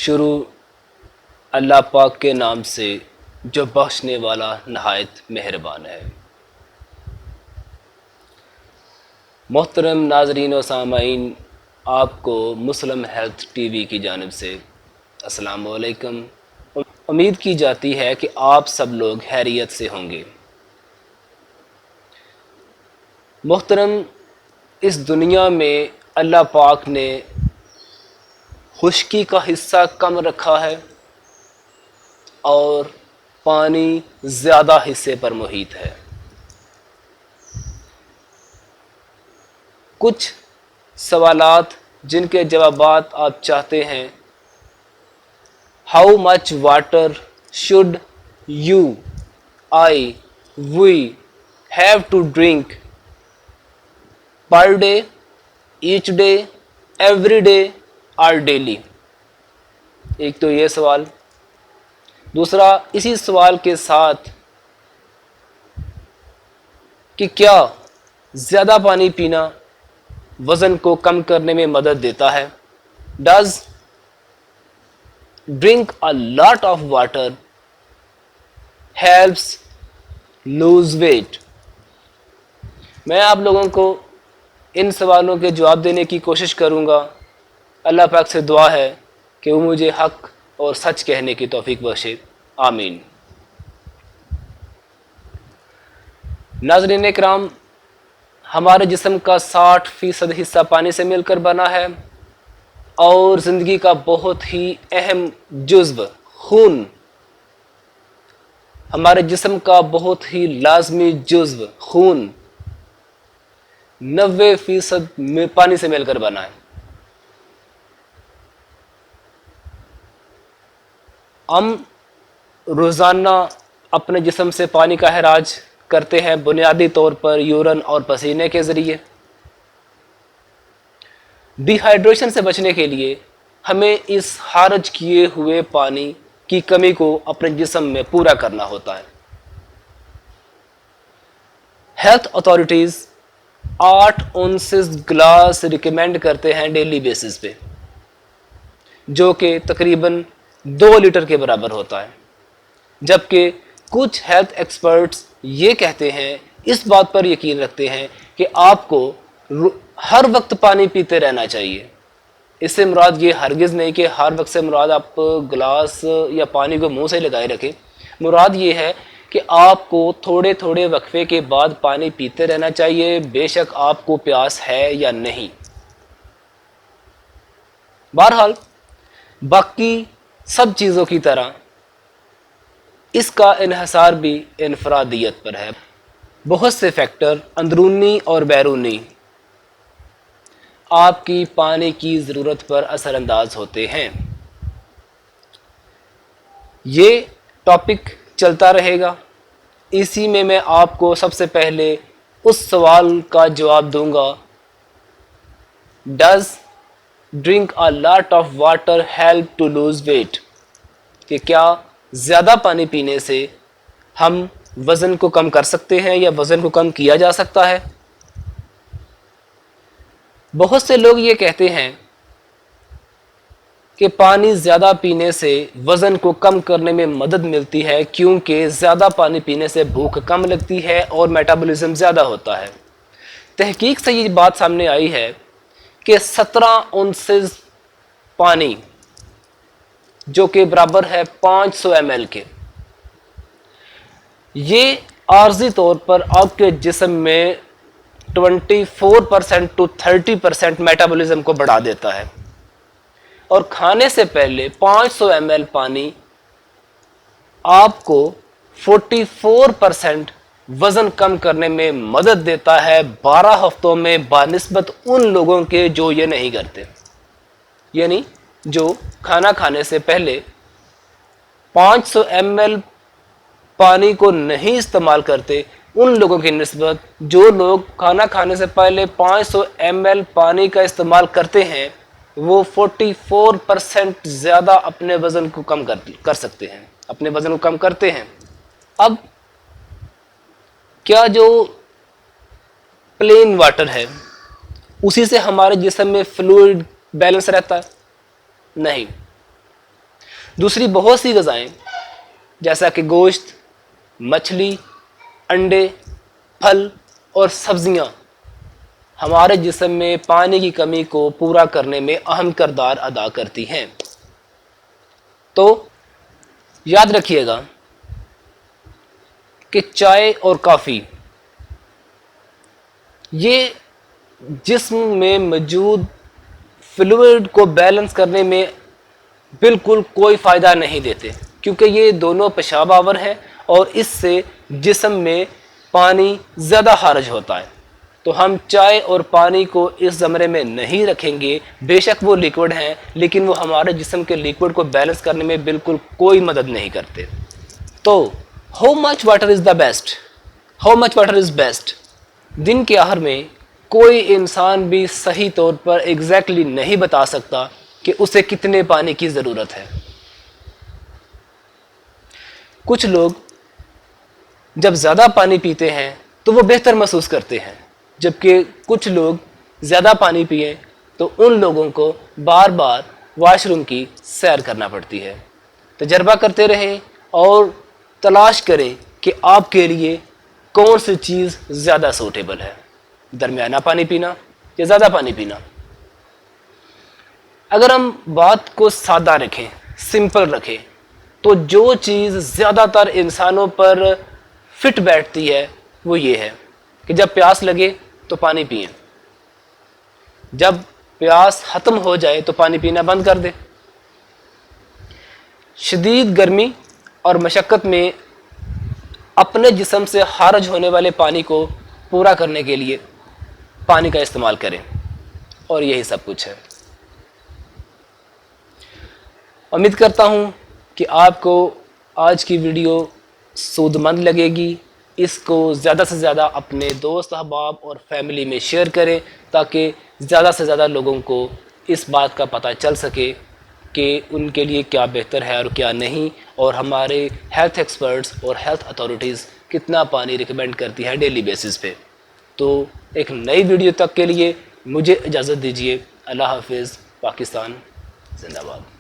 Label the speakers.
Speaker 1: شروع اللہ پاک کے نام سے جو بخشنے والا نہایت مہربان ہے۔ محترم ناظرین و سامعین، آپ کو مسلم ہیلتھ ٹی وی کی جانب سے السلام علیکم۔ امید کی جاتی ہے کہ آپ سب لوگ خیریت سے ہوں گے۔ محترم، اس دنیا میں اللہ پاک نے خشکی کا حصہ کم رکھا ہے اور پانی زیادہ حصے پر محیط ہے۔ کچھ سوالات جن کے جوابات آپ چاہتے ہیں: how much water should you I we have to drink per day, each day, every day اور ڈیلی؟ ایک تو یہ سوال۔ دوسرا اسی سوال کے ساتھ کہ کیا زیادہ پانی پینا وزن کو کم کرنے میں مدد دیتا ہے؟ Does drink a lot of water helps lose weight? میں آپ لوگوں کو ان سوالوں کے جواب دینے کی کوشش کروں گا۔ اللہ پاک سے دعا ہے کہ وہ مجھے حق اور سچ کہنے کی توفیق بخشے، آمین۔ ناظرین اکرام، ہمارے جسم کا 60% حصہ پانی سے مل کر بنا ہے اور زندگی کا بہت ہی اہم جزو خون، ہمارے جسم کا بہت ہی لازمی جزو خون 90% پانی سے مل کر بنا ہے۔ ہم روزانہ اپنے جسم سے پانی کا اخراج کرتے ہیں، بنیادی طور پر یورین اور پسینے کے ذریعے۔ ڈی ہائیڈریشن سے بچنے کے لیے ہمیں اس خارج کیے ہوئے پانی کی کمی کو اپنے جسم میں پورا کرنا ہوتا ہے۔ ہیلتھ اتھارٹیز 8 اونسز گلاس ریکمینڈ کرتے ہیں ڈیلی بیسس پہ، جو کہ تقریباً 2 لیٹر کے برابر ہوتا ہے، جبکہ کچھ ہیلتھ ایکسپرٹس یہ کہتے ہیں، اس بات پر یقین رکھتے ہیں کہ آپ کو ہر وقت پانی پیتے رہنا چاہیے۔ اس سے مراد یہ ہرگز نہیں کہ ہر وقت سے مراد آپ گلاس یا پانی کو منہ سے لگائے رکھیں۔ مراد یہ ہے کہ آپ کو تھوڑے تھوڑے وقفے کے بعد پانی پیتے رہنا چاہیے، بے شک آپ کو پیاس ہے یا نہیں۔ بہرحال باقی سب چیزوں کی طرح اس کا انحصار بھی انفرادیت پر ہے۔ بہت سے فیکٹر اندرونی اور بیرونی آپ کی پانی کی ضرورت پر اثر انداز ہوتے ہیں۔ یہ ٹاپک چلتا رہے گا۔ اسی میں آپ کو سب سے پہلے اس سوال کا جواب دوں گا: does drink a lot of water help to lose weight? کہ کیا زیادہ پانی پینے سے ہم وزن کو کم کر سکتے ہیں یا وزن کو کم کیا جا سکتا ہے؟ بہت سے لوگ یہ کہتے ہیں کہ پانی زیادہ پینے سے وزن کو کم کرنے میں مدد ملتی ہے، کیونکہ زیادہ پانی پینے سے بھوک کم لگتی ہے اور میٹابولزم زیادہ ہوتا ہے۔ تحقیق سے یہ بات سامنے آئی ہے کہ 17 اونسز پانی، جو کہ برابر ہے 500 ml کے، یہ عارضی طور پر آپ کے جسم میں 24% to 30% میٹابولزم کو بڑھا دیتا ہے، اور کھانے سے پہلے 500 ml پانی آپ کو 44% وزن کم کرنے میں مدد دیتا ہے 12 ہفتوں میں، بنسبت ان لوگوں کے جو یہ نہیں کرتے، یعنی جو کھانا کھانے سے پہلے 500 ml پانی کو نہیں استعمال کرتے، ان لوگوں کی نسبت جو لوگ کھانا کھانے سے پہلے 500 ml پانی کا استعمال کرتے ہیں، وہ 44% زیادہ اپنے وزن کو کم کر سکتے ہیں، اپنے وزن کو کم کرتے ہیں۔ اب کیا جو پلین واٹر ہے اسی سے ہمارے جسم میں فلوئڈ بیلنس رہتا ہے؟ نہیں۔ دوسری بہت سی غذائیں جیسا کہ گوشت، مچھلی، انڈے، پھل اور سبزیاں ہمارے جسم میں پانی کی کمی کو پورا کرنے میں اہم کردار ادا کرتی ہیں۔ تو یاد رکھیے گا کہ چائے اور کافی یہ جسم میں موجود فلوئڈ کو بیلنس کرنے میں بالکل کوئی فائدہ نہیں دیتے، کیونکہ یہ دونوں پیشاب آور ہیں اور اس سے جسم میں پانی زیادہ خارج ہوتا ہے۔ تو ہم چائے اور پانی کو اس زمرے میں نہیں رکھیں گے، بے شک وہ لیکوڈ ہیں لیکن وہ ہمارے جسم کے لیکوڈ کو بیلنس کرنے میں بالکل کوئی مدد نہیں کرتے۔ تو how much water is the best, how much water is best, دن کے آخر میں کوئی انسان بھی صحیح طور پر ایگزیکٹلی نہیں بتا سکتا کہ اسے کتنے پانی کی ضرورت ہے۔ کچھ لوگ جب زیادہ پانی پیتے ہیں تو وہ بہتر محسوس کرتے ہیں، جبکہ کچھ لوگ زیادہ پانی پئیں تو ان لوگوں کو بار بار واش روم کی سیر کرنا پڑتی ہے۔ تجربہ کرتے رہیں اور تلاش کریں کہ آپ کے لیے کون سی چیز زیادہ سوٹیبل ہے، درمیانہ پانی پینا یا زیادہ پانی پینا۔ اگر ہم بات کو سادہ رکھیں، سمپل رکھیں، تو جو چیز زیادہ تر انسانوں پر فٹ بیٹھتی ہے وہ یہ ہے کہ جب پیاس لگے تو پانی پئیں، جب پیاس ختم ہو جائے تو پانی پینا بند کر دیں۔ شدید گرمی اور مشقت میں اپنے جسم سے خارج ہونے والے پانی کو پورا کرنے کے لیے پانی کا استعمال کریں، اور یہی سب کچھ ہے۔ امید کرتا ہوں کہ آپ کو آج کی ویڈیو سود مند لگے گی۔ اس کو زیادہ سے زیادہ اپنے دوست احباب اور فیملی میں شیئر کریں تاکہ زیادہ سے زیادہ لوگوں کو اس بات کا پتہ چل سکے کہ ان کے لیے کیا بہتر ہے اور کیا نہیں، اور ہمارے ہیلتھ ایکسپرٹس اور ہیلتھ اتھارٹیز کتنا پانی ریکمینڈ کرتی ہے ڈیلی بیسس پہ۔ تو ایک نئی ویڈیو تک کے لیے مجھے اجازت دیجیے۔ اللہ حافظ۔ پاکستان زندہ باد۔